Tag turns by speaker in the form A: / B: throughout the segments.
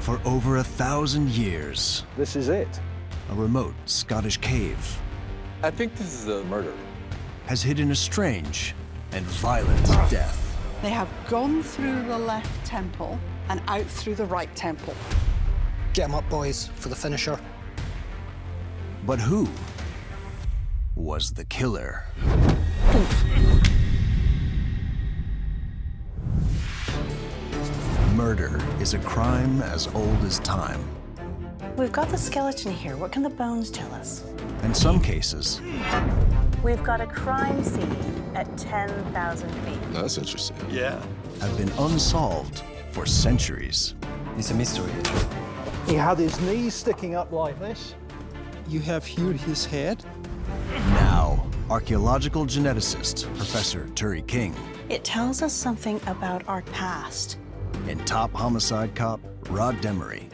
A: For over 1,000 years,
B: This is it.
A: a remote Scottish cave
C: I think this is a murder.
A: has hidden a strange and violent death.
D: They have gone through the left temple and out through the right temple.
E: Get 'em up, boys, for the finisher.
A: But who was the killer? Murder is a crime as old as time.
F: We've got the skeleton here. What can the bones tell us?
A: In some cases,
F: We've got a crime scene at 10,000 feet.
G: That's interesting.
C: Yeah.
A: have been unsolved for centuries.
H: It's a mystery.
B: He had his knees sticking up like this.
I: You have here his head.
A: Now, archaeological geneticist Professor Turi King
F: It tells us something about our past.
A: and top homicide cop Rod Demery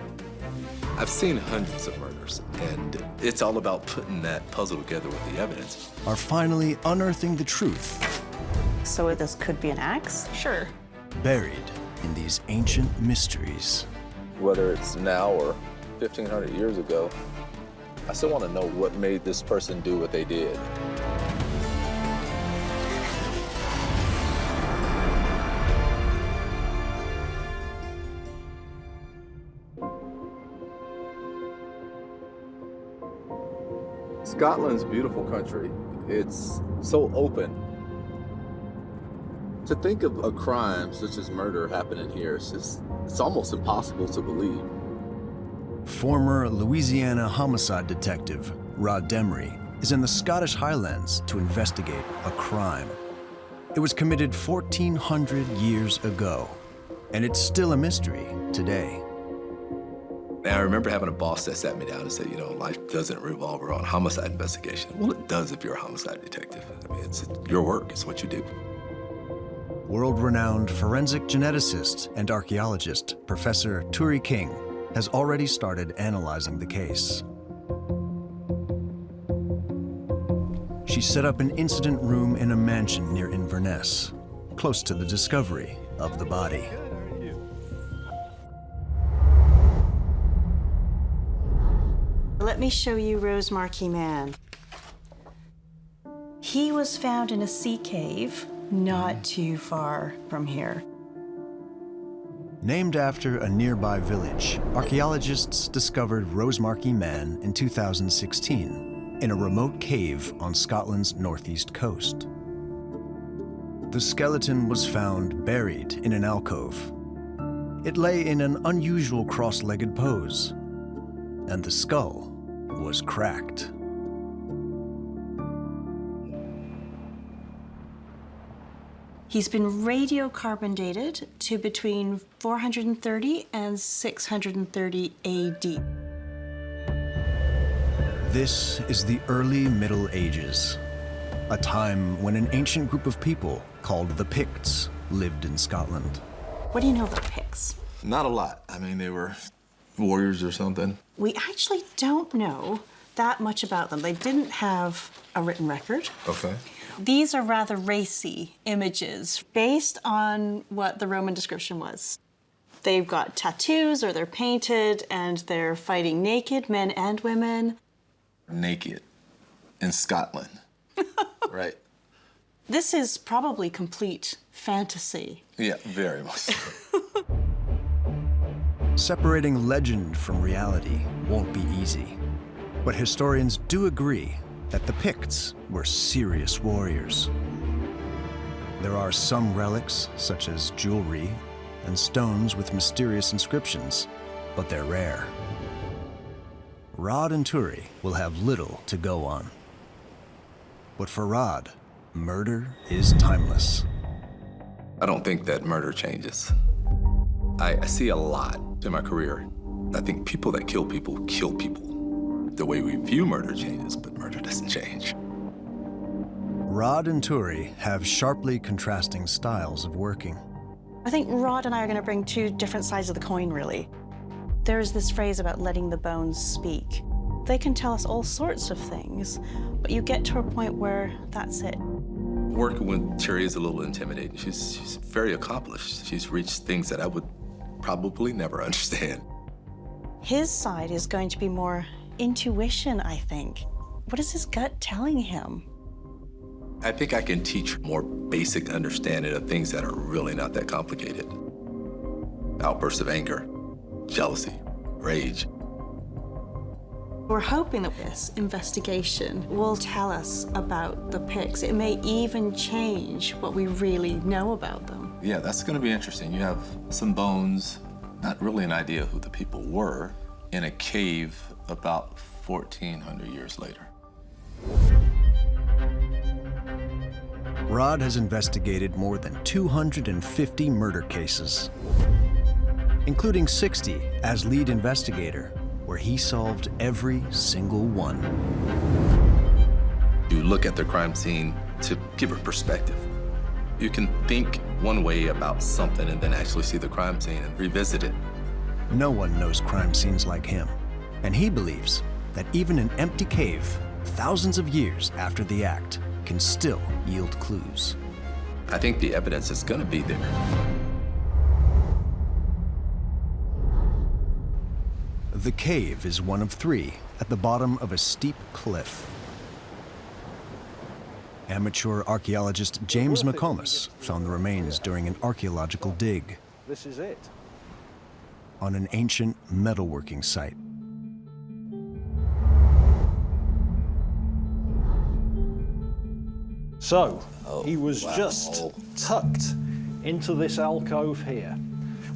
G: I've seen hundreds of murders, and it's all about putting that puzzle together with the evidence.
A: are finally unearthing the truth
F: So this could be an axe?
D: Sure.
A: buried in these ancient mysteries.
C: Whether it's now or 1,500 years ago, I still want to know what made this person do what they did. Scotland's a beautiful country. It's so open. To think of a crime such as murder happening here, it's almost impossible to believe.
A: Former Louisiana homicide detective Rod Demery is in the Scottish Highlands to investigate a crime. It was committed 1,400 years ago, and it's still a mystery today.
G: And I remember having a boss that sat me down and said, you know, life doesn't revolve around homicide investigation. Well, it does if you're a homicide detective. I mean, it's your work, it's what you do.
A: World-renowned forensic geneticist and archaeologist Professor Turi King has already started analyzing the case. She set up an incident room in a mansion near Inverness, close to the discovery of the body.
F: Let me show you Rosemarkie Man. He was found in a sea cave not too far from here.
A: Named after a nearby village, archaeologists discovered Rosemarkie Man in 2016 in a remote cave on Scotland's northeast coast. The skeleton was found buried in an alcove. It lay in an unusual cross-legged pose, and the skull was cracked.
F: He's been radiocarbon dated to between 430 and 630 AD.
A: This is the early Middle Ages, a time when an ancient group of people called the Picts lived in Scotland.
F: What do you know about Picts?
G: Not a lot. I mean, they were warriors or something.
F: We actually don't know that much about them. They didn't have a written record.
G: Okay.
F: These are rather racy images based on what the Roman description was. They've got tattoos or they're painted and they're fighting naked, men and women.
G: Naked in Scotland, right?
F: This is probably complete fantasy.
G: Yeah, very much so.
A: Separating legend from reality won't be easy, but historians do agree that the Picts were serious warriors. There are some relics, such as jewelry and stones with mysterious inscriptions, but they're rare. Rod and Turi will have little to go on. But for Rod, murder is timeless.
G: I don't think that murder changes. I see a lot in my career. I think people that kill people kill people. The way we view murder changes, but murder doesn't change.
A: Rod and Turi have sharply contrasting styles of working.
F: I think Rod and I are going to bring two different sides of the coin, really. There's this phrase about letting the bones speak. They can tell us all sorts of things, but you get to a point where that's it.
G: Working with Turi is a little intimidating. She's very accomplished. She's reached things that I would probably never understand.
F: His side is going to be more intuition, I think. What is his gut telling him?
G: I think I can teach more basic understanding of things that are really not that complicated. Outbursts of anger, jealousy, rage.
F: We're hoping that this investigation will tell us about the Picts. It may even change what we really know about them.
G: Yeah, that's gonna be interesting. You have some bones, not really an idea who the people were, in a cave about 1,400 years later.
A: Rod has investigated more than 250 murder cases, including 60 as lead investigator, where he solved every single one.
G: You look at the crime scene to give it perspective. You can think one way about something and then actually see the crime scene and revisit it.
A: No one knows crime scenes like him, and he believes that even an empty cave, thousands of years after the act, can still yield clues.
G: I think the evidence is gonna be there.
A: The cave is one of 3 at the bottom of a steep cliff. Amateur archaeologist James McComas found the remains during an archaeological dig
B: This is it.
A: on an ancient metalworking site.
B: So, he was just tucked into this alcove here.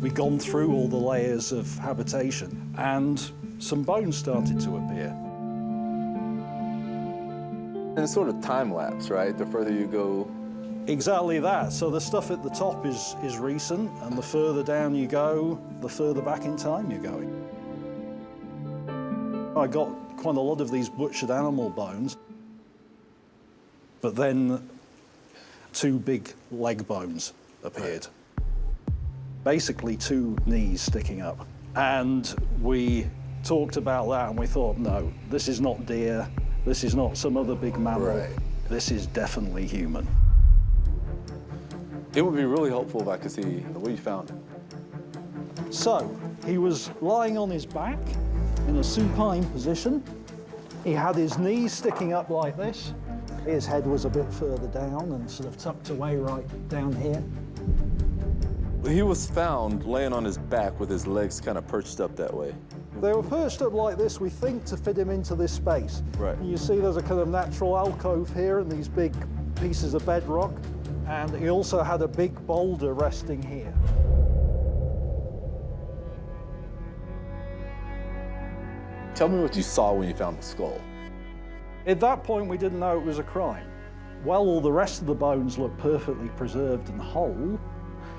B: We'd gone through all the layers of habitation, and some bones started to appear.
C: And it's sort of time-lapse, right? The further you go.
B: Exactly that. So the stuff at the top is recent, and the further down you go, the further back in time you're going. I got quite a lot of these butchered animal bones, but then 2 big leg bones appeared. Basically 2 knees sticking up. And we talked about that and we thought, no, this is not deer, this is not some other big mammal,
C: Right.
B: This is definitely human.
C: It would be really helpful if I could see the way you found it.
B: So, he was lying on his back in a supine position. He had his knees sticking up like this. His head was a bit further down and sort of tucked away right down here.
C: He was found laying on his back with his legs kind of perched up that way.
B: They were perched up like this, we think, to fit him into this space.
C: Right.
B: And you see there's a kind of natural alcove here and these big pieces of bedrock. And he also had a big boulder resting here.
C: Tell me what you saw when you found the skull.
B: At that point, we didn't know it was a crime. While all the rest of the bones looked perfectly preserved and whole,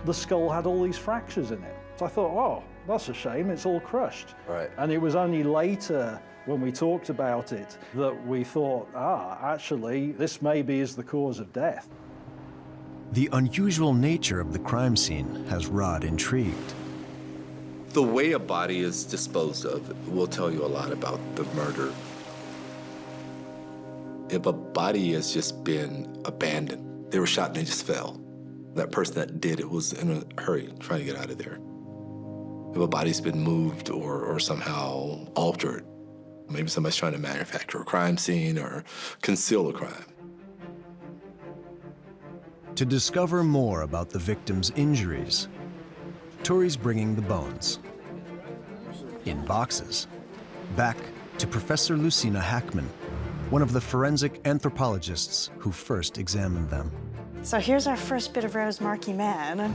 B: the skull had all these fractures in it. So I thought, oh, that's a shame, it's all crushed.
C: Right.
B: And it was only later, when we talked about it, that we thought, actually, this maybe is the cause of death.
A: The unusual nature of the crime scene has Rod intrigued.
G: The way a body is disposed of will tell you a lot about the murder. If a body has just been abandoned, they were shot and they just fell. That person that did it was in a hurry, trying to get out of there. If a body's been moved or somehow altered, maybe somebody's trying to manufacture a crime scene or conceal a crime.
A: To discover more about the victim's injuries, Turi's bringing the bones, in boxes, back to Professor Lucina Hackman, one of the forensic anthropologists who first examined them.
F: So here's our first bit of Rosemarkie man.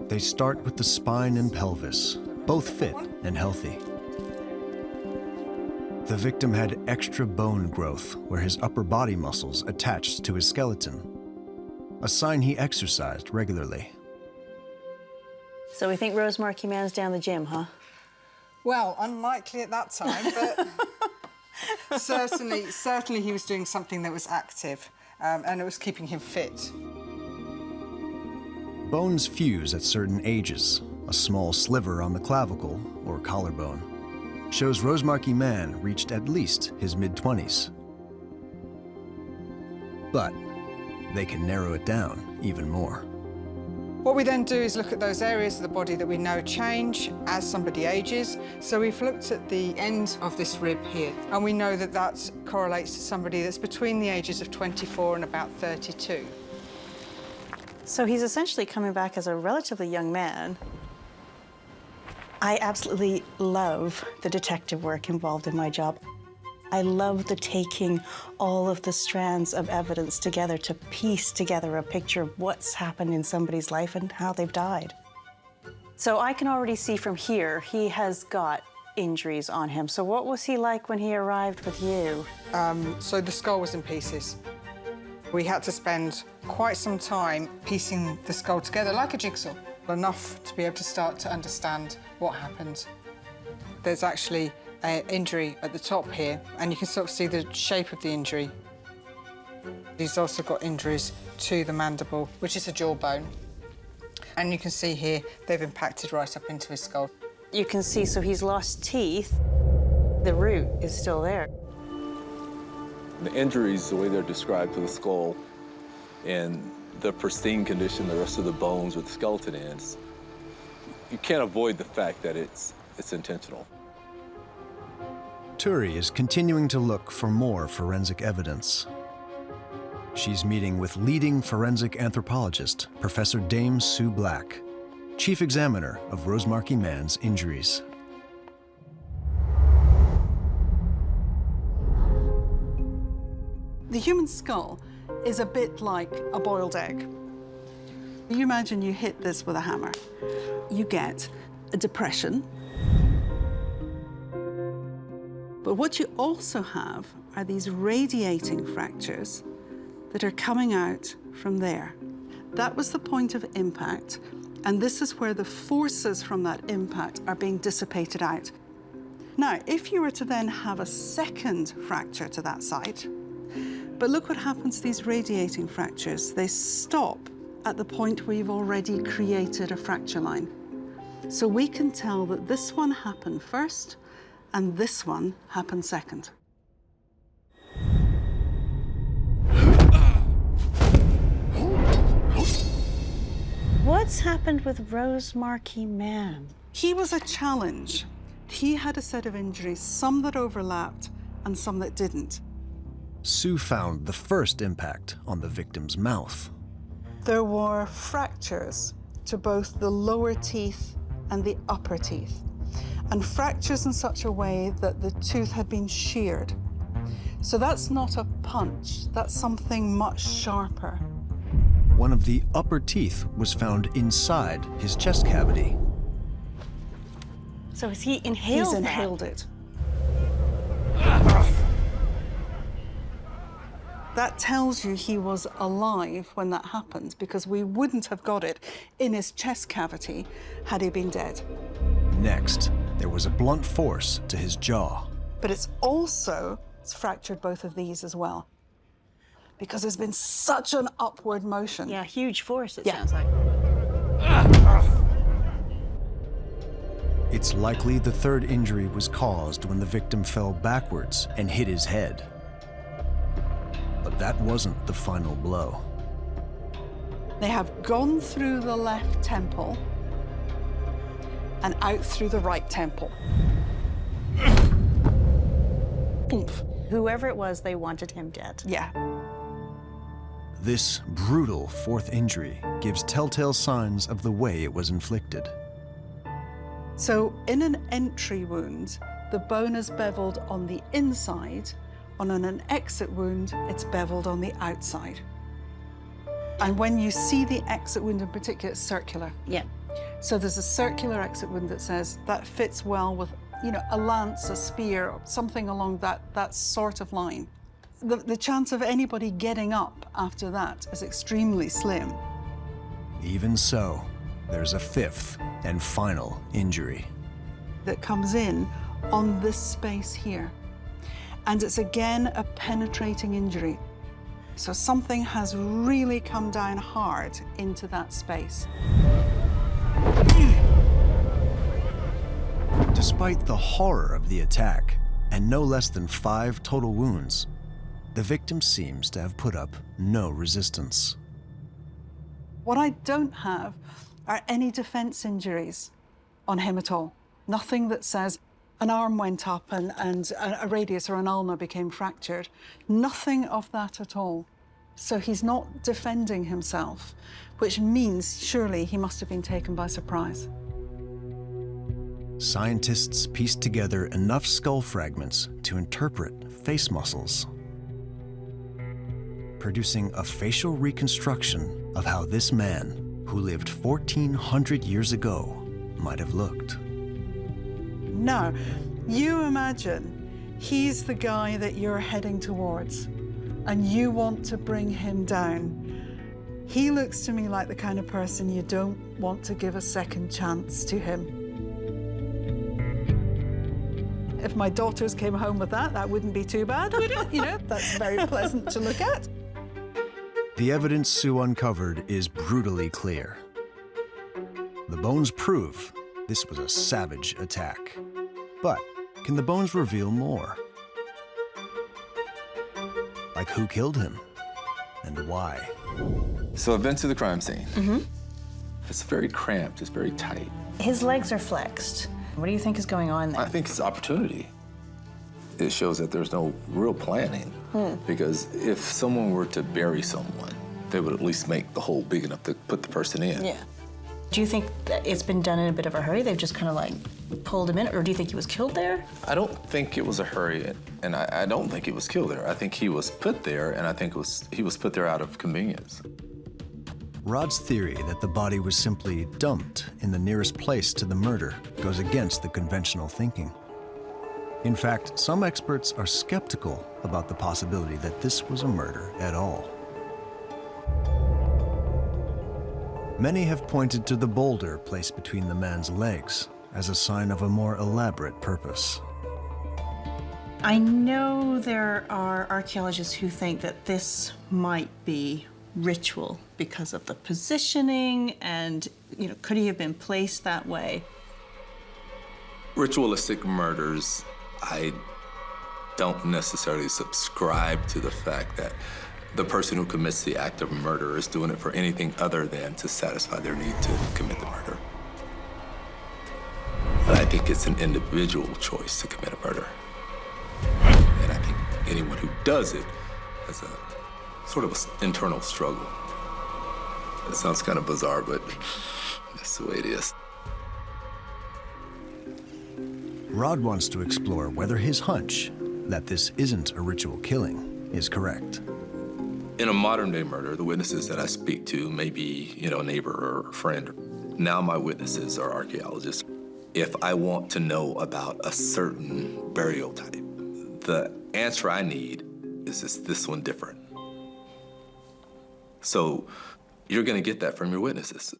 A: They start with the spine and pelvis, both fit and healthy. The victim had extra bone growth where his upper body muscles attached to his skeleton, a sign he exercised regularly.
F: So we think Rosemarkie man's down the gym, huh?
H: Well, unlikely at that time, but certainly he was doing something that was active, and it was keeping him fit.
A: Bones fuse at certain ages. A small sliver on the clavicle or collarbone shows Rosemarkie man reached at least his mid-20s. But they can narrow it down even more.
H: What we then do is look at those areas of the body that we know change as somebody ages. So we've looked at the end of this rib here, and we know that that correlates to somebody that's between the ages of 24 and about 32.
F: So he's essentially coming back as a relatively young man. I absolutely love the detective work involved in my job. I love the taking all of the strands of evidence together to piece together a picture of what's happened in somebody's life and how they've died. So I can already see from here, he has got injuries on him. So what was he like when he arrived with you?
H: So the skull was in pieces. We had to spend quite some time piecing the skull together like a jigsaw, enough to be able to start to understand what happened. There's actually an injury at the top here, and you can sort of see the shape of the injury. He's also got injuries to the mandible, which is a jawbone. And you can see here, they've impacted right up into his skull.
F: You can see, so he's lost teeth. The root is still there.
C: The injuries, the way they're described to the skull, and the pristine condition, the rest of the bones with the skeleton ends, you can't avoid the fact that it's intentional.
A: Turi is continuing to look for more forensic evidence. She's meeting with leading forensic anthropologist, Professor Dame Sue Black, chief examiner of Rosemarkie man's injuries.
D: The human skull is a bit like a boiled egg. You imagine you hit this with a hammer. You get a depression. But what you also have are these radiating fractures that are coming out from there. That was the point of impact, and this is where the forces from that impact are being dissipated out. Now, if you were to then have a second fracture to that site, but look what happens to these radiating fractures. They stop at the point where you've already created a fracture line. So we can tell that this one happened first and this one happened second.
F: What's happened with Rosemarkie man?
D: He was a challenge. He had a set of injuries, some that overlapped and some that didn't.
A: Sue found the first impact on the victim's mouth.
D: There were fractures to both the lower teeth and the upper teeth, and fractures in such a way that the tooth had been sheared. So that's not a punch, that's something much sharper.
A: One of the upper teeth was found inside his chest cavity.
F: So has he inhaled
D: He's
F: that?
D: inhaled it. That tells you he was alive when that happened, because we wouldn't have got it in his chest cavity had he been dead.
A: Next, there was a blunt force to his jaw.
D: But it's fractured both of these as well, because there's been such an upward motion.
F: Yeah, huge force, it
D: Yeah.
F: sounds like.
A: It's likely the third injury was caused when the victim fell backwards and hit his head. But that wasn't the final blow.
D: They have gone through the left temple and out through the right temple. Oomph.
F: Whoever it was, they wanted him dead.
D: Yeah.
A: This brutal fourth injury gives telltale signs of the way it was inflicted.
D: So in an entry wound, the bone is beveled on the inside. On an exit wound, it's beveled on the outside. And when you see the exit wound in particular, it's circular.
F: Yeah.
D: So there's a circular exit wound that says that fits well with, you know, a lance, a spear, something along that sort of line. The chance of anybody getting up after that is extremely slim.
A: Even so, there's a fifth and final injury.
D: That comes in on this space here. And it's again a penetrating injury. So something has really come down hard into that space.
A: Despite the horror of the attack and no less than 5 total wounds, the victim seems to have put up no resistance.
D: What I don't have are any defense injuries on him at all. Nothing that says an arm went up and a radius or an ulna became fractured. Nothing of that at all. So he's not defending himself, which means surely he must have been taken by surprise.
A: Scientists pieced together enough skull fragments to interpret face muscles, producing a facial reconstruction of how this man, who lived 1,400 years ago, might have looked.
D: Now, you imagine he's the guy that you're heading towards, and you want to bring him down. He looks to me like the kind of person you don't want to give a second chance to him. If my daughters came home with that wouldn't be too bad, would it? You know, that's very pleasant to look at.
A: The evidence Sue uncovered is brutally clear. The bones prove this was a savage attack. But can the bones reveal more? Like who killed him and why?
G: So I've been to the crime scene. It's very cramped, it's very tight.
F: His legs are flexed. What do you think is going on there?
G: I think it's opportunity. It shows that there's no real planning. Because if someone were to bury someone, they would at least make the hole big enough to put the person in.
F: Yeah. Do you think that it's been done in a bit of a hurry? They've just kind of like pulled him in, or do you think he was killed there?
G: I don't think it was a hurry, and I don't think he was killed there. I think he was put there, and I think he was put there out of convenience.
A: Rod's theory that the body was simply dumped in the nearest place to the murder goes against the conventional thinking. In fact, some experts are skeptical about the possibility that this was a murder at all. Many have pointed to the boulder placed between the man's legs as a sign of a more elaborate purpose.
F: I know there are archaeologists who think that this might be ritual because of the positioning and, you know, could he have been placed that way?
G: Ritualistic murders, I don't necessarily subscribe to the fact that the person who commits the act of murder is doing it for anything other than to satisfy their need to commit the murder. But I think it's an individual choice to commit a murder. And I think anyone who does it has a sort of an internal struggle. It sounds kind of bizarre, but that's the way it is.
A: Rod wants to explore whether his hunch that this isn't a ritual killing is correct.
G: In a modern day murder, the witnesses that I speak to may be, a neighbor or a friend. Now my witnesses are archaeologists. If I want to know about a certain burial type, the answer I need is this one different? So you're gonna get that from your witnesses.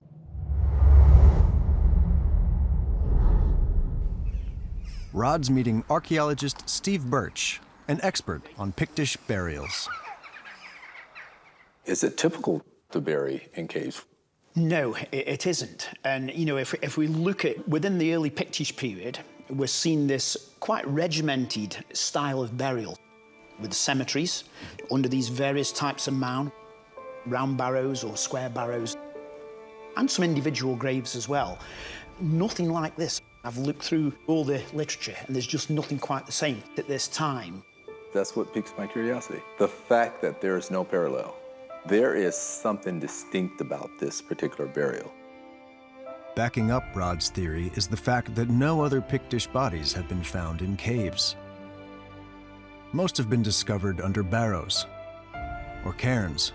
A: Rod's meeting archaeologist Steve Birch, an expert on Pictish burials.
G: Is it typical to bury in caves?
J: No, it isn't. And, if we look at within the early Pictish period, we're seeing this quite regimented style of burial with cemeteries under these various types of mound, round barrows or square barrows, and some individual graves as well. Nothing like this. I've looked through all the literature, and there's just nothing quite the same at this time.
G: That's what piques my curiosity. The fact that there is no parallel. There is something distinct about this particular burial.
A: Backing up Rod's theory is the fact that no other Pictish bodies have been found in caves. Most have been discovered under barrows or cairns,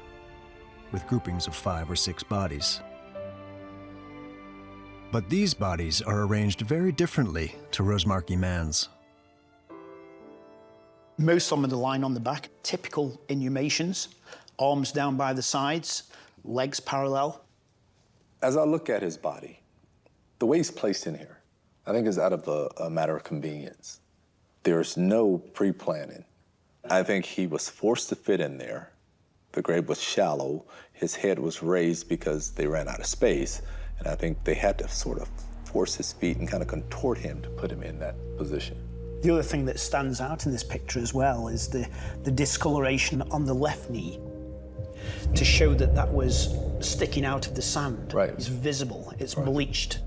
A: with groupings of 5 or 6 bodies. But these bodies are arranged very differently to Rosemarkie man's.
J: Most of them are lying on the back, typical inhumations, arms down by the sides, legs parallel.
G: As I look at his body, the way he's placed in here, I think is out of a matter of convenience. There's no pre-planning. I think he was forced to fit in there. The grave was shallow. His head was raised because they ran out of space. And I think they had to sort of force his feet and kind of contort him to put him in that position.
J: The other thing that stands out in this picture as well is the discoloration on the left knee, to show that that was sticking out of the sand.
C: Right.
J: It's visible, it's bleached.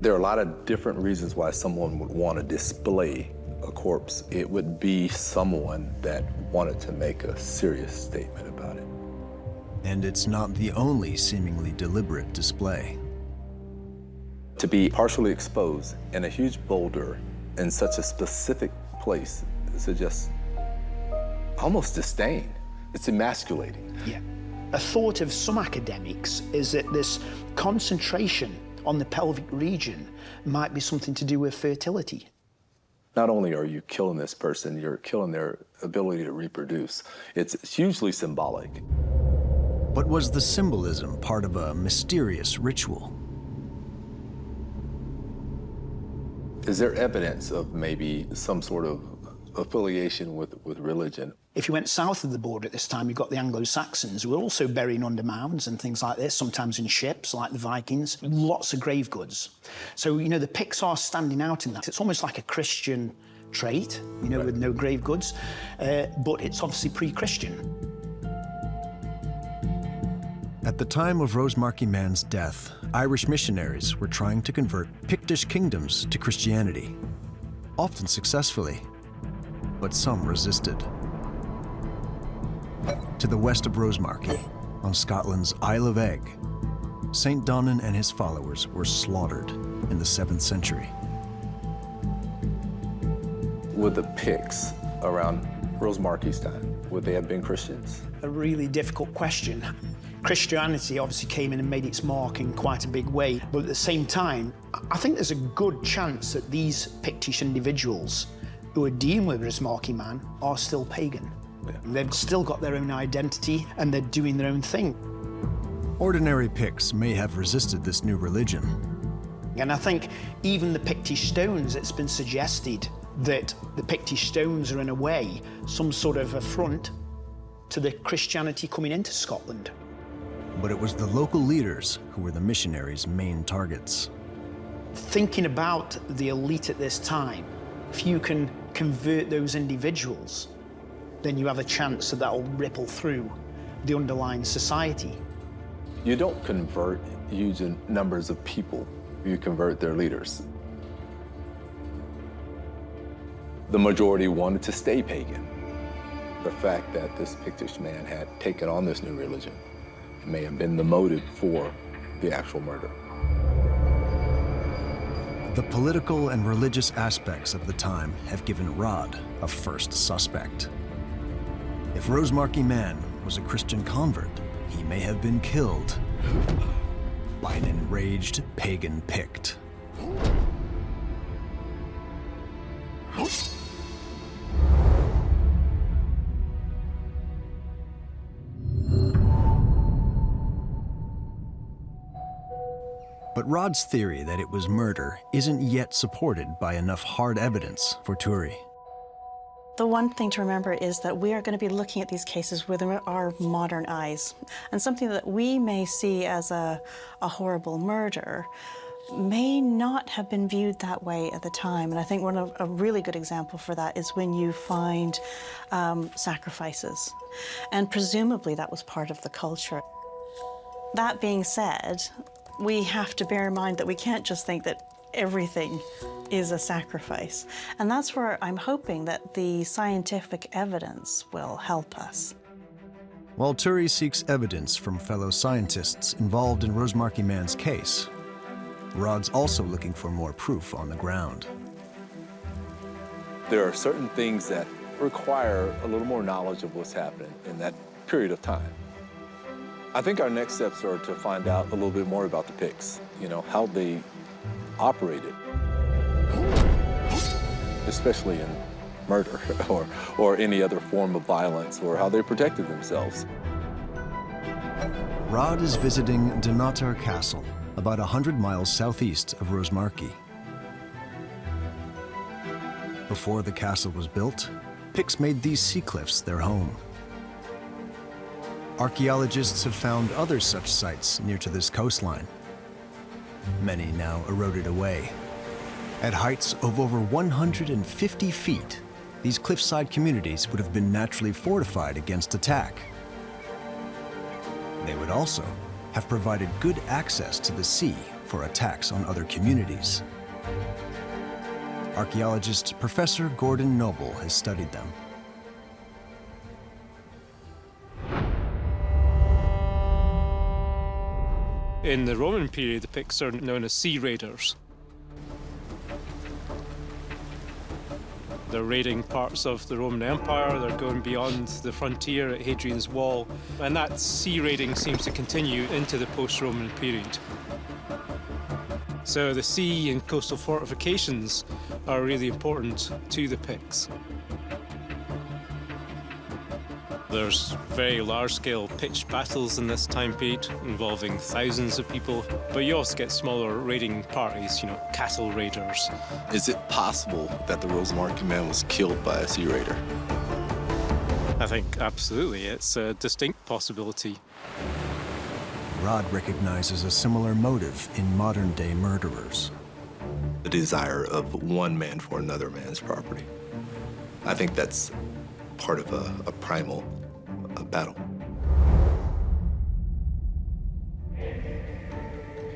C: There are a lot of different reasons why someone would want to display a corpse. It would be someone that wanted to make a serious statement about it.
A: And it's not the only seemingly deliberate display.
C: To be partially exposed in a huge boulder in such a specific place suggests almost disdain. It's emasculating.
J: Yeah. A thought of some academics is that this concentration on the pelvic region might be something to do with fertility.
C: Not only are you killing this person, you're killing their ability to reproduce. It's hugely symbolic.
A: But was the symbolism part of a mysterious ritual?
C: Is there evidence of maybe some sort of affiliation with religion?
J: If you went south of the border at this time, you've got the Anglo-Saxons who were also burying under mounds and things like this, sometimes in ships, like the Vikings. Lots of grave goods. So, you know, the Picts are standing out in that. It's almost like a Christian trait, you know, with no grave goods, but it's obviously pre-Christian.
A: At the time of Rosemarkie Man's death, Irish missionaries were trying to convert Pictish kingdoms to Christianity, often successfully, but some resisted. To the west of Rosemarkie, on Scotland's Isle of Egg, St. Donnan and his followers were slaughtered in the 7th century.
C: Would the Picts around Rosemarkie's time, would they have been Christians?
J: A really difficult question. Christianity obviously came in and made its mark in quite a big way, but at the same time, I think there's a good chance that these Pictish individuals who are dealing with Rosemarkie Man are still pagan.
C: Yeah.
J: They've still got their own identity and they're doing their own thing.
A: Ordinary Picts may have resisted this new religion.
J: And I think even the Pictish stones, it's been suggested that the Pictish stones are in a way some sort of affront to the Christianity coming into Scotland.
A: But it was the local leaders who were the missionaries' main targets.
J: Thinking about the elite at this time, if you can convert those individuals, then you have a chance that will ripple through the underlying society.
C: You don't convert huge numbers of people, you convert their leaders. The majority wanted to stay pagan. The fact that this Pictish man had taken on this new religion may have been the motive for the actual murder.
A: The political and religious aspects of the time have given Rod a first suspect. If Rosemarkie Man was a Christian convert, he may have been killed by an enraged pagan Pict. But Rod's theory that it was murder isn't yet supported by enough hard evidence for Turi.
F: The one thing to remember is that we are going to be looking at these cases with our modern eyes. And something that we may see as a horrible murder may not have been viewed that way at the time. And I think a really good example for that is when you find sacrifices. And presumably that was part of the culture. That being said, we have to bear in mind that we can't just think that everything is a sacrifice. And that's where I'm hoping that the scientific evidence will help us.
A: While Turi seeks evidence from fellow scientists involved in Rosemarkie Man's case, Rod's also looking for more proof on the ground.
C: There are certain things that require a little more knowledge of what's happening in that period of time. I think our next steps are to find out a little bit more about the Picts, you know, how they operated, especially in murder or any other form of violence, or how they protected themselves.
A: Rod is visiting Dunnottar Castle, about 100 miles southeast of Rosemarkie. Before the castle was built, Picts made these sea cliffs their home. Archaeologists have found other such sites near to this coastline, many now eroded away. At heights of over 150 feet, these cliffside communities would have been naturally fortified against attack. They would also have provided good access to the sea for attacks on other communities. Archaeologist Professor Gordon Noble has studied them.
K: In the Roman period, the Picts are known as sea raiders. They're raiding parts of the Roman Empire, they're going beyond the frontier at Hadrian's Wall, and that sea raiding seems to continue into the post-Roman period. So the sea and coastal fortifications are really important to the Picts. There's very large-scale pitched battles in this time period involving thousands of people, but you also get smaller raiding parties, cattle raiders.
G: Is it possible that the Rosemarkie man was killed by a sea raider?
K: I think absolutely, it's a distinct possibility.
A: Rod recognizes a similar motive in modern-day murderers.
G: The desire of one man for another man's property. I think that's part of a primal battle.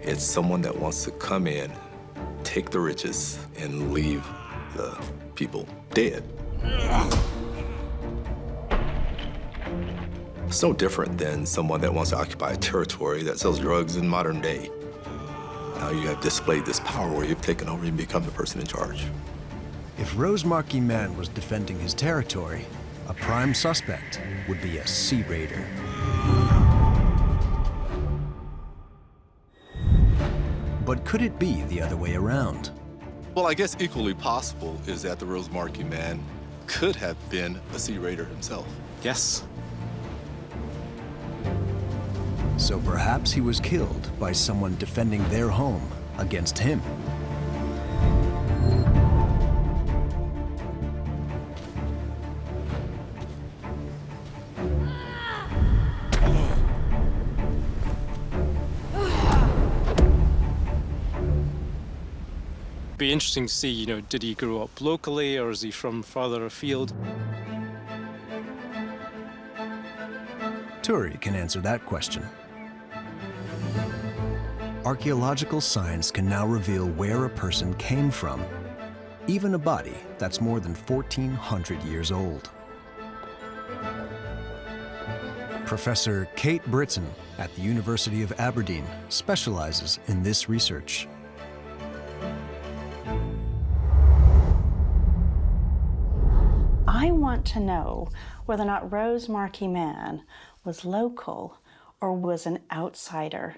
G: It's someone that wants to come in, take the riches, and leave the people dead. It's no different than someone that wants to occupy a territory that sells drugs in modern day. Now you have displayed this power where you've taken over and become the person in charge.
A: If Rosemarkie man was defending his territory, a prime suspect would be a sea raider. But could it be the other way around?
G: Well, I guess equally possible is that the Rosemarkie man could have been a sea raider himself.
K: Yes.
A: So perhaps he was killed by someone defending their home against him.
K: Be interesting to see, did he grow up locally or is he from farther afield?
A: Turi can answer that question. Archaeological science can now reveal where a person came from, even a body that's more than 1,400 years old. Professor Kate Britton at the University of Aberdeen specializes in this research.
F: I want to know whether or not Rosemarkie man was local or was an outsider.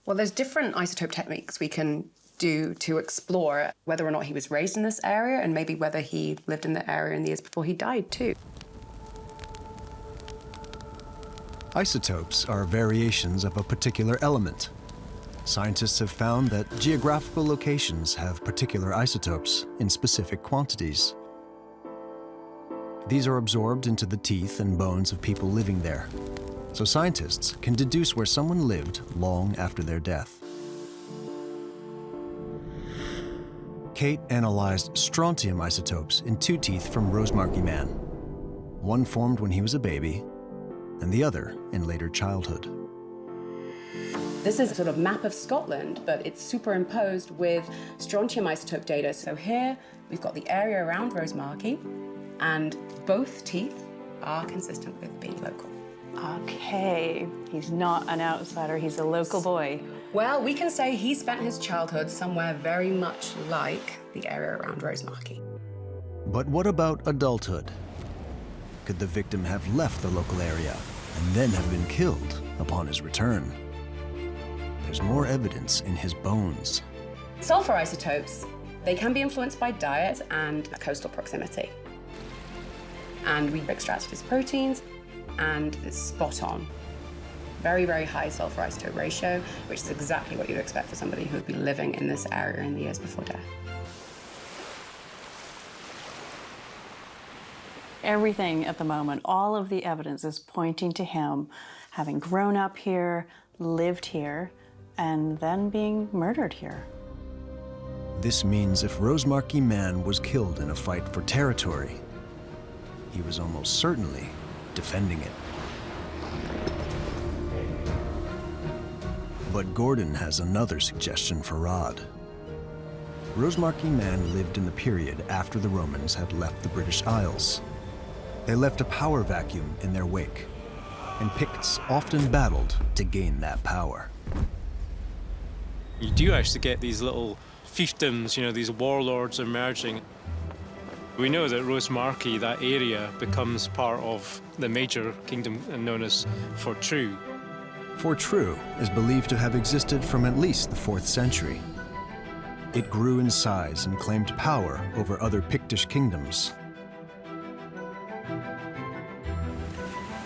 L: Well, there's different isotope techniques we can do to explore whether or not he was raised in this area and maybe whether he lived in the area in the years before he died, too.
A: Isotopes are variations of a particular element. Scientists have found that geographical locations have particular isotopes in specific quantities. These are absorbed into the teeth and bones of people living there, so scientists can deduce where someone lived long after their death. Kate analyzed strontium isotopes in 2 teeth from Rosemarkie man. One formed when he was a baby, and the other in later childhood.
L: This is a sort of map of Scotland, but it's superimposed with strontium isotope data. So here we've got the area around Rosemarkie, and both teeth are consistent with being local.
F: Okay, he's not an outsider, he's a local boy.
L: Well, we can say he spent his childhood somewhere very much like the area around Rosemarkie.
A: But what about adulthood? Could the victim have left the local area and then have been killed upon his return? There's more evidence in his bones.
L: Sulfur isotopes, they can be influenced by diet and coastal proximity. And we extracted his proteins, and it's spot on. Very, very high sulfur isotope ratio, which is exactly what you'd expect for somebody who would be living in this area in the years before death.
F: Everything at the moment, all of the evidence is pointing to him having grown up here, lived here, and then being murdered here.
A: This means if Rosemarkie man was killed in a fight for territory, he was almost certainly defending it. But Gordon has another suggestion for Rod. Rosemarkie man lived in the period after the Romans had left the British Isles. They left a power vacuum in their wake, and Picts often battled to gain that power.
K: You do actually get these little fiefdoms, you know, these warlords emerging. We know that Rosemarkie, that area, becomes part of the major kingdom known as Fortru.
A: Fortru is believed to have existed from at least the 4th century. It grew in size and claimed power over other Pictish kingdoms.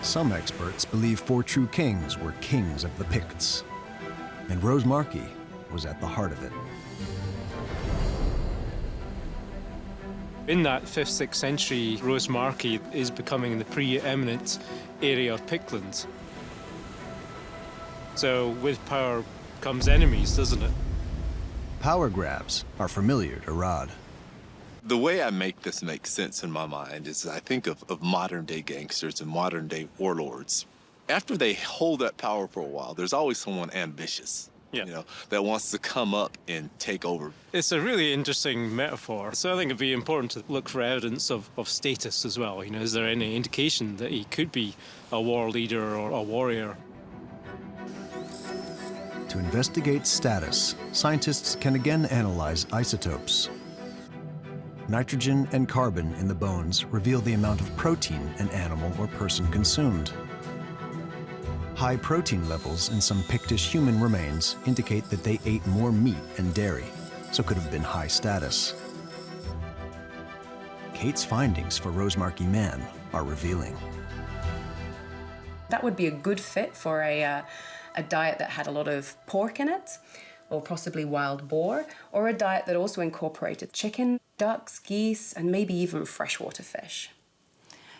A: Some experts believe Fortru kings were kings of the Picts, and Rosemarkie was at the heart of it.
K: In that 5th, 6th century, Rosemarkie is becoming the preeminent area of Pictland. So with power comes enemies, doesn't it?
A: Power grabs are familiar to Rod.
G: The way I make this make sense in my mind is I think of modern-day gangsters and modern-day warlords. After they hold that power for a while, there's always someone ambitious, you know, that wants to come up and take over.
K: It's a really interesting metaphor. So I think it'd be important to look for evidence of status as well. You know, is there any indication that he could be a war leader or a warrior?
A: To investigate status, scientists can again analyze isotopes. Nitrogen and carbon in the bones reveal the amount of protein an animal or person consumed. High protein levels in some Pictish human remains indicate that they ate more meat and dairy, so could have been high status. Kate's findings for Rosemarkie man are revealing.
L: That would be a good fit for a diet that had a lot of pork in it, or possibly wild boar, or a diet that also incorporated chicken, ducks, geese, and maybe even freshwater fish.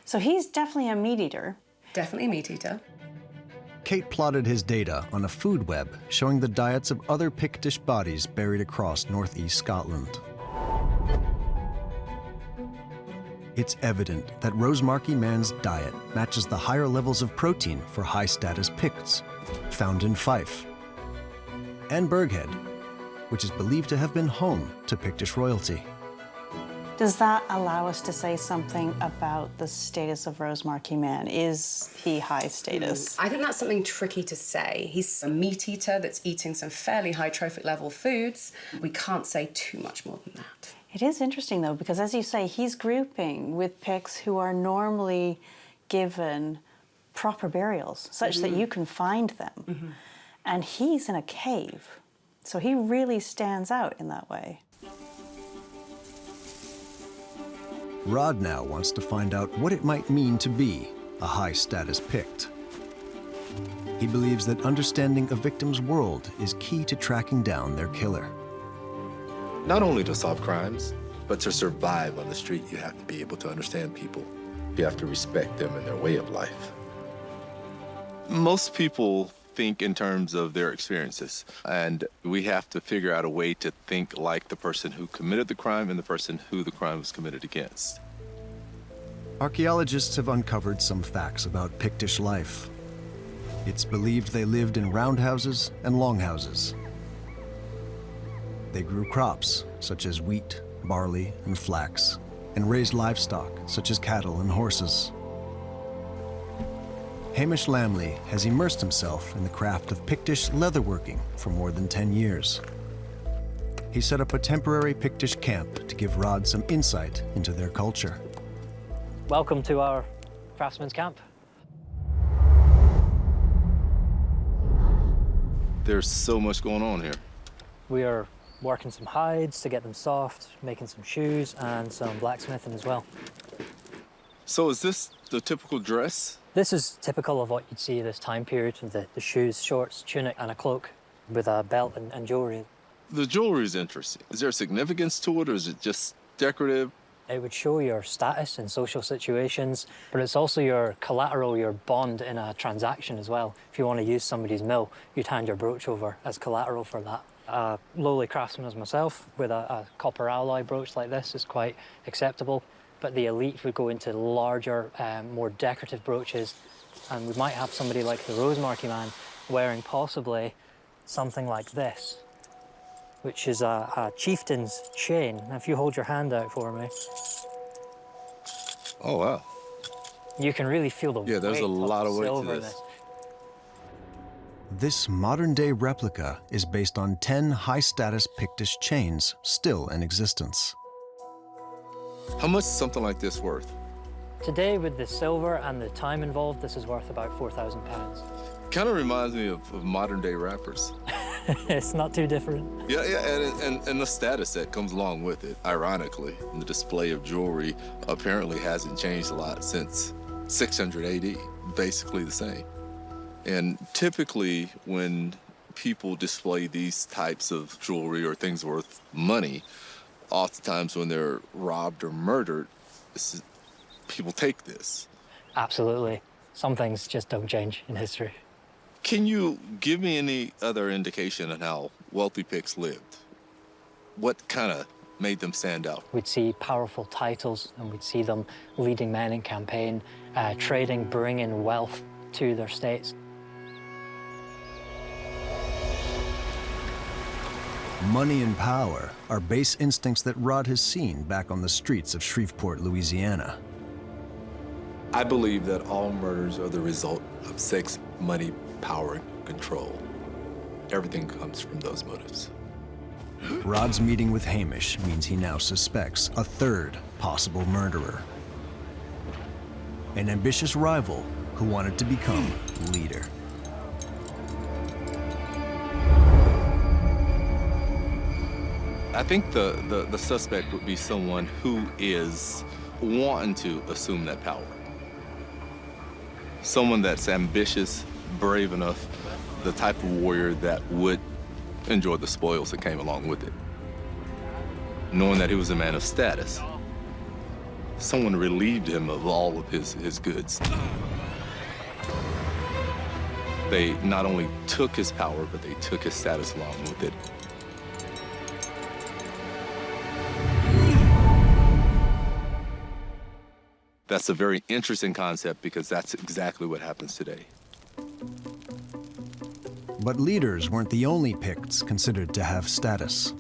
F: So he's definitely a meat eater.
L: Definitely a meat eater.
A: Kate plotted his data on a food web showing the diets of other Pictish bodies buried across northeast Scotland. It's evident that Rosemarkie man's diet matches the higher levels of protein for high-status Picts found in Fife and Burghead, which is believed to have been home to Pictish royalty.
F: Does that allow us to say something about the status of Rosemarkie man? Is he high status?
L: I think that's something tricky to say. He's a meat eater that's eating some fairly high trophic level foods. We can't say too much more than that.
F: It is interesting, though, because as you say, he's grouping with Picts who are normally given proper burials, such that you can find them. And he's in a cave, so he really stands out in that way.
A: Rod now wants to find out what it might mean to be a high-status Pict. He believes that understanding a victim's world is key to tracking down their killer.
G: Not only to solve crimes, but to survive on the street, you have to be able to understand people. You have to respect them and their way of life. Most people think in terms of their experiences, and we have to figure out a way to think like the person who committed the crime and the person who the crime was committed against.
A: Archaeologists have uncovered some facts about Pictish life. It's believed they lived in roundhouses and longhouses. They grew crops, such as wheat, barley, and flax, and raised livestock, such as cattle and horses. Hamish Lamley has immersed himself in the craft of Pictish leatherworking for more than 10 years. He set up a temporary Pictish camp to give Rod some insight into their culture.
M: Welcome to our craftsman's camp.
G: There's so much going on here.
M: We are working some hides to get them soft, making some shoes, and some blacksmithing as well.
G: So is this the typical dress?
M: This is typical of what you'd see this time period, with the shoes, shorts, tunic, and a cloak with a belt and jewellery.
G: The jewelry is interesting. Is there significance to it, or is it just decorative?
M: It would show your status in social situations, but it's also your collateral, your bond in a transaction as well. If you want to use somebody's mill, you'd hand your brooch over as collateral for that. A lowly craftsman as myself with a copper alloy brooch like this is quite acceptable, but the elite would go into larger, more decorative brooches, and we might have somebody like the Rosemarkie man wearing possibly something like this, which is a chieftain's chain. Now, if you hold your hand out for me.
G: Oh, wow.
M: You can really feel the weight
G: there's a lot of weight to
M: silver in
G: this.
A: This modern-day replica is based on 10 high-status Pictish chains still in existence.
G: How much is something like this worth?
M: Today, with the silver and the time involved, this is worth about £4,000.
G: Kind of reminds me of modern-day rappers.
M: It's not too different.
G: Yeah, and the status that comes along with it. Ironically, the display of jewelry apparently hasn't changed a lot since 600 AD, basically the same. And typically, when people display these types of jewelry or things worth money, oftentimes when they're robbed or murdered, people take this.
M: Absolutely. Some things just don't change in history.
G: Can you give me any other indication on how wealthy Picts lived? What kind of made them stand out?
M: We'd see powerful titles, and we'd see them leading men in campaign, trading, bringing wealth to their states.
A: Money and power are base instincts that Rod has seen back on the streets of Shreveport, Louisiana.
C: I believe that all murders are the result of sex, money, power, and control. Everything comes from those motives.
A: Rod's meeting with Hamish means he now suspects a third possible murderer. An ambitious rival who wanted to become leader.
G: I think the suspect would be someone who is wanting to assume that power. Someone that's ambitious, brave enough, the type of warrior that would enjoy the spoils that came along with it. Knowing that he was a man of status. Someone relieved him of all of his goods. They not only took his power, but they took his status along with it. That's a very interesting concept because that's exactly what happens today.
A: But leaders weren't the only Picts considered to have status.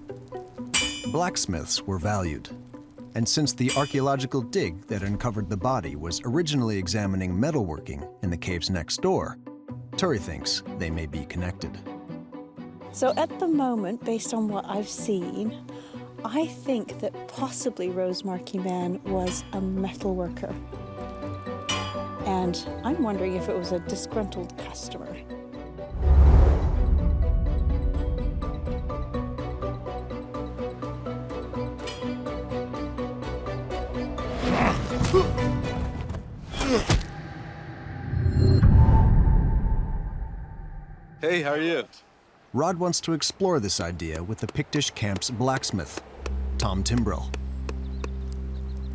A: Blacksmiths were valued. And since the archaeological dig that uncovered the body was originally examining metalworking in the caves next door, Turi thinks they may be connected.
F: So at the moment, based on what I've seen, I think that possibly Rosemarkie man was a metal worker. And I'm wondering if it was a disgruntled customer.
G: Hey, how are you?
A: Rod wants to explore this idea with the Pictish camp's blacksmith, Tom Timbrell.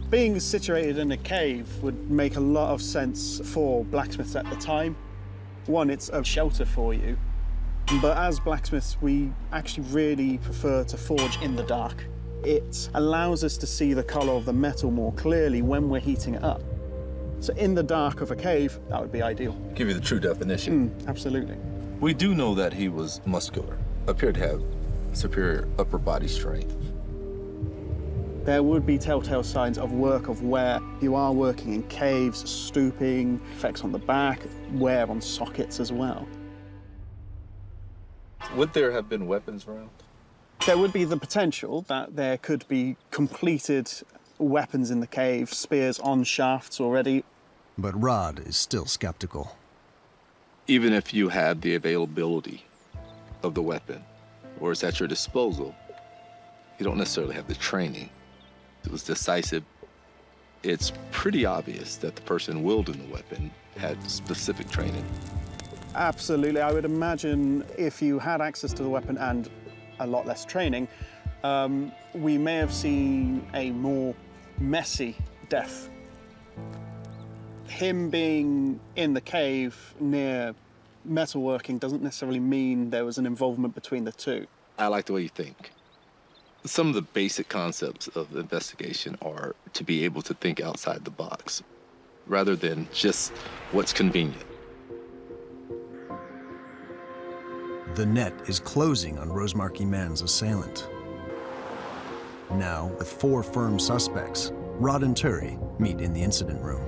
I: Being situated in a cave would make a lot of sense for blacksmiths at the time. One, it's a shelter for you. But as blacksmiths, we actually really prefer to forge in the dark. It allows us to see the color of the metal more clearly when we're heating it up. So in the dark of a cave, that would be ideal.
G: Give you the true definition.
I: Absolutely.
G: We do know that he was muscular, appeared to have superior upper body strength.
I: There would be telltale signs of work of where you are working in caves, stooping, effects on the back, wear on sockets as well.
G: Would there have been weapons around?
I: There would be the potential that there could be completed weapons in the cave, spears on shafts already.
A: But Rod is still skeptical.
G: Even if you had the availability of the weapon, or it's at your disposal, you don't necessarily have the training. It was decisive. It's pretty obvious that the person wielding the weapon had specific training.
I: Absolutely. I would imagine if you had access to the weapon and a lot less training, we may have seen a more messy death. Him being in the cave near metalworking doesn't necessarily mean there was an involvement between the two.
G: I like the way you think. Some of the basic concepts of investigation are to be able to think outside the box, rather than just what's convenient.
A: The net is closing on Rosemarkie Man's assailant. Now, with 4 firm suspects, Rod and Turi meet in the incident room.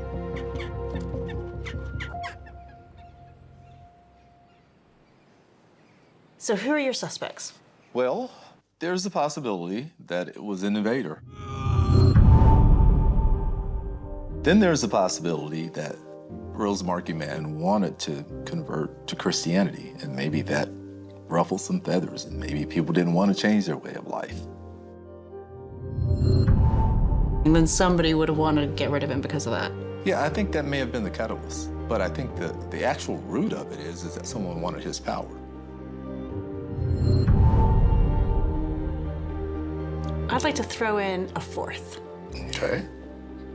F: So who are your suspects?
G: Well, there's the possibility that it was an invader. Then there's the possibility that Rosemarkie Man wanted to convert to Christianity, and maybe that ruffled some feathers, and maybe people didn't want to change their way of life.
F: And then somebody would have wanted to get rid of him because of that.
G: Yeah, I think that may have been the catalyst, but I think the actual root of it is that someone wanted his power.
F: I'd like to throw in a 4th.
G: Okay.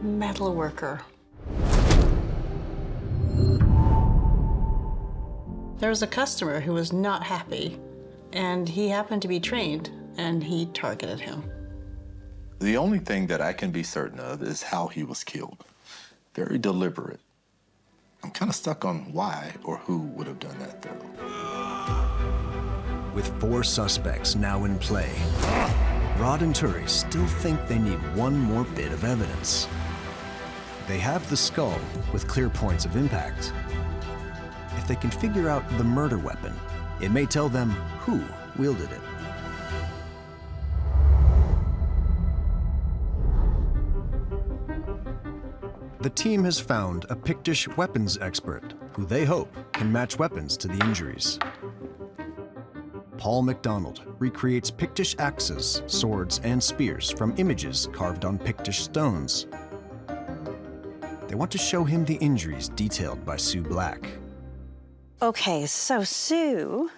F: Metal worker. There was a customer who was not happy, and he happened to be trained, and he targeted him.
G: The only thing that I can be certain of is how he was killed. Very deliberate. I'm kind of stuck on why or who would have done that, though.
A: With 4 suspects now in play, Rod and Turi still think they need one more bit of evidence. They have the skull with clear points of impact. If they can figure out the murder weapon, it may tell them who wielded it. The team has found a Pictish weapons expert who they hope can match weapons to the injuries. Paul MacDonald recreates Pictish axes, swords, and spears from images carved on Pictish stones. They want to show him the injuries detailed by Sue Black.
F: Okay, so Sue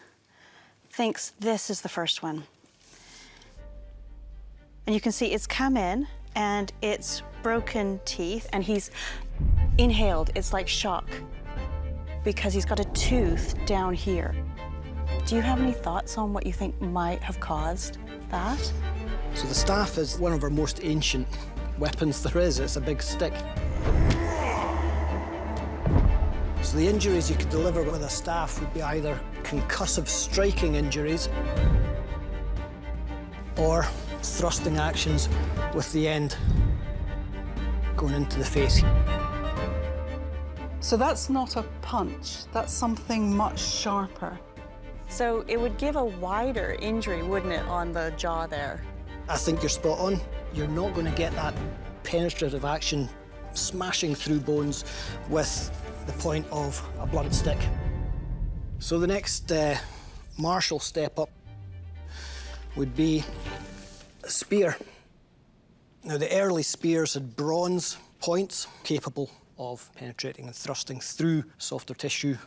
F: thinks this is the first one. And you can see it's come in and it's broken teeth, and he's inhaled. It's like shock because he's got a tooth down here. Do you have any thoughts on what you think might have caused that?
E: So the staff is one of our most ancient weapons there is. It's a big stick. So the injuries you could deliver with a staff would be either concussive striking injuries or thrusting actions with the end going into the face.
D: So that's not a punch, that's something much sharper.
F: So it would give a wider injury, wouldn't it, on the jaw there?
E: I think you're spot on. You're not going to get that penetrative action smashing through bones with the point of a blunt stick. So the next martial step up would be a spear. Now, the early spears had bronze points capable of penetrating and thrusting through softer tissue.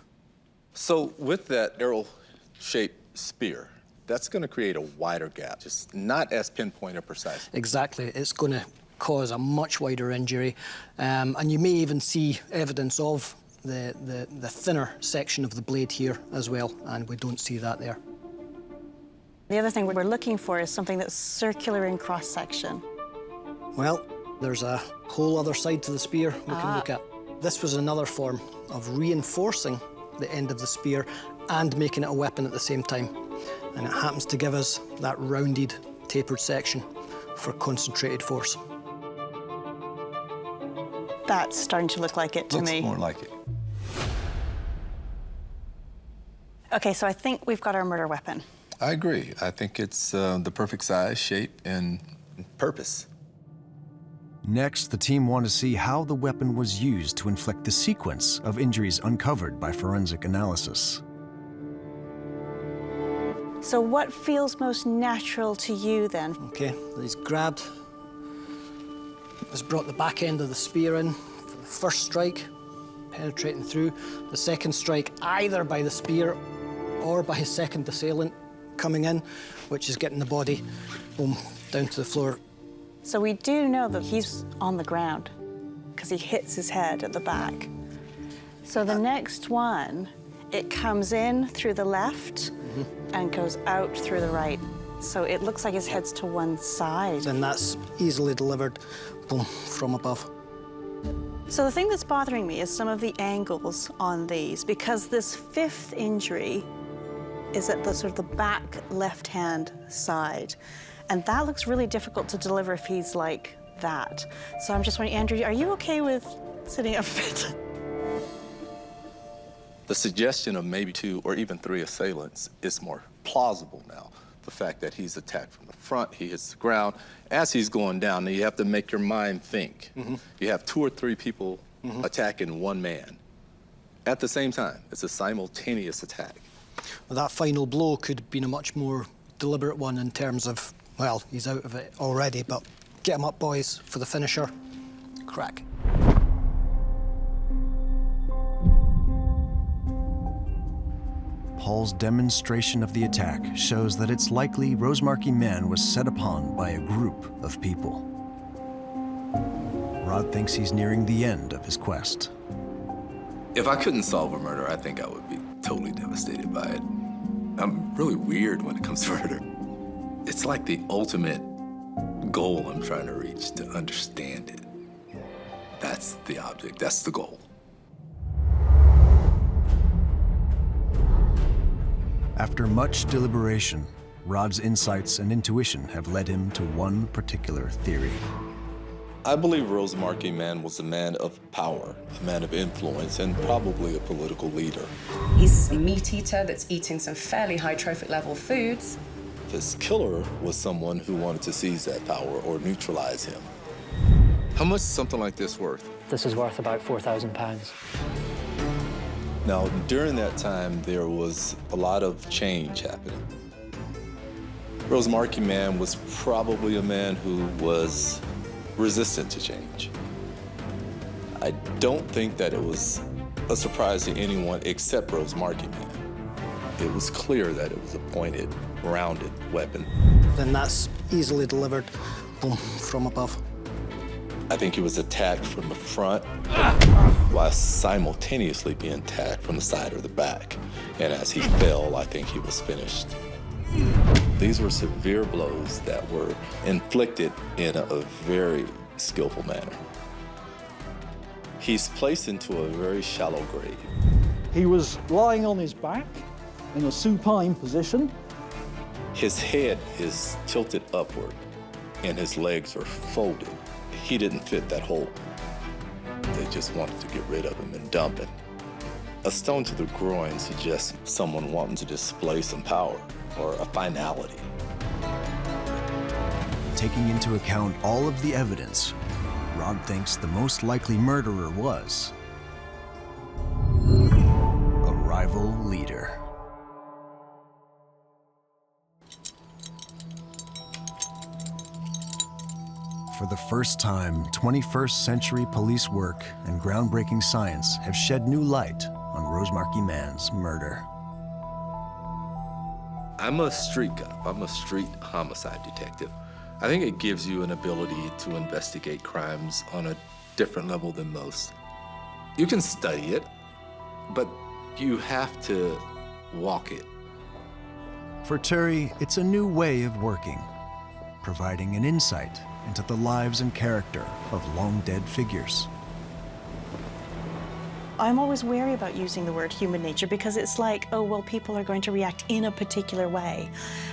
G: So with that arrow-shaped spear, that's going to create a wider gap, just not as pinpoint or precise.
E: Exactly. It's going to cause a much wider injury. And you may even see evidence of the thinner section of the blade here as well, and we don't see that there.
F: The other thing we're looking for is something that's circular in cross-section.
E: Well, there's a whole other side to the spear we can look at. This was another form of reinforcing the end of the spear and making it a weapon at the same time. And it happens to give us that rounded, tapered section for concentrated force.
F: That's starting to look like it to me.
G: Looks more like it.
F: Okay, so I think we've got our murder weapon.
G: I agree. I think it's the perfect size, shape, and purpose.
A: Next, the team want to see how the weapon was used to inflict the sequence of injuries uncovered by forensic analysis.
F: So what feels most natural to you then?
E: Okay, he's grabbed, has brought the back end of the spear in for the first strike, penetrating through. The second strike, either by the spear or by his second assailant coming in, which is getting the body down to the floor.
F: So we do know that he's on the ground because he hits his head at the back. So the next one, it comes in through the left and goes out through the right. So it looks like his head's to one side.
E: Then that's easily delivered, boom, from above.
F: So the thing that's bothering me is some of the angles on these, because this fifth injury is at the sort of the back left-hand side. And that looks really difficult to deliver if he's like that. So I'm just wondering, Andrew, are you okay with sitting up a bit?
C: The suggestion of maybe 2 or even 3 assailants is more plausible now. The fact that he's attacked from the front, he hits the ground. As he's going down, you have to make your mind think. You have 2 or 3 people attacking one man at the same time. It's a simultaneous attack.
E: Well, that final blow could have been a much more deliberate one in terms of, well, he's out of it already, but get him up, boys, for the finisher. Crack.
A: Paul's demonstration of the attack shows that it's likely Rosemarkie Man was set upon by a group of people. Rod thinks he's nearing the end of his quest.
G: If I couldn't solve a murder, I think I would be totally devastated by it. I'm really weird when it comes to murder. It's like the ultimate goal I'm trying to reach, to understand it. That's the object, that's the goal.
A: After much deliberation, Rod's insights and intuition have led him to one particular theory.
C: I believe Rosemarkie Man was a man of power, a man of influence, and probably a political leader.
L: He's a meat eater that's eating some fairly high trophic level foods.
C: This killer was someone who wanted to seize that power or neutralize him. How much is something like this worth?
M: This is worth about £4,000.
C: Now, during that time, there was a lot of change happening. Rosemarkie Man was probably a man who was resistant to change. I don't think that it was a surprise to anyone except Rosemarkie Man. It was clear that it was a pointed, rounded weapon.
E: Then that's easily delivered, boom, from above.
C: I think he was attacked from the front while simultaneously being attacked from the side or the back. And as he fell, I think he was finished. These were severe blows that were inflicted in a very skillful manner. He's placed into a very shallow grave.
B: He was lying on his back in a supine position.
C: His head is tilted upward and his legs are folded. He didn't fit that hole. They just wanted to get rid of him and dump him. A stone to the groin suggests someone wanting to display some power or a finality.
A: Taking into account all of the evidence, Rod thinks the most likely murderer was a rival leader. For the first time, 21st century police work and groundbreaking science have shed new light on Rosemarkie Man's murder.
C: I'm a street cop. I'm a street homicide detective. I think it gives you an ability to investigate crimes on a different level than most. You can study it, but you have to walk it.
A: For Turi, it's a new way of working, providing an insight into the lives and character of long-dead figures.
F: I'm always wary about using the word human nature because it's like, oh, well, people are going to react in a particular way.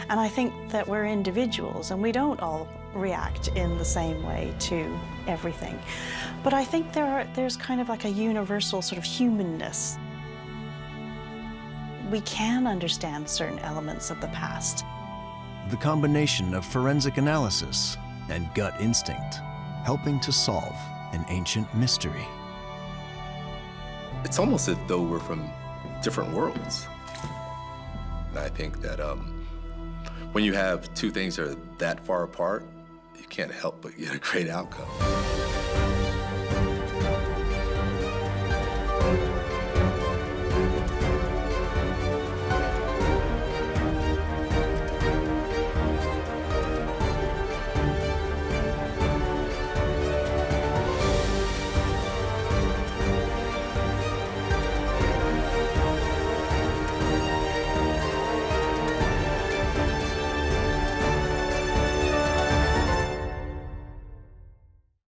F: And I think that we're individuals and we don't all react in the same way to everything. But I think there's kind of like a universal sort of humanness. We can understand certain elements of the past.
A: The combination of forensic analysis and gut instinct, helping to solve an ancient mystery.
G: It's almost as though we're from different worlds. And I think that when you have two things that are that far apart, you can't help but get a great outcome.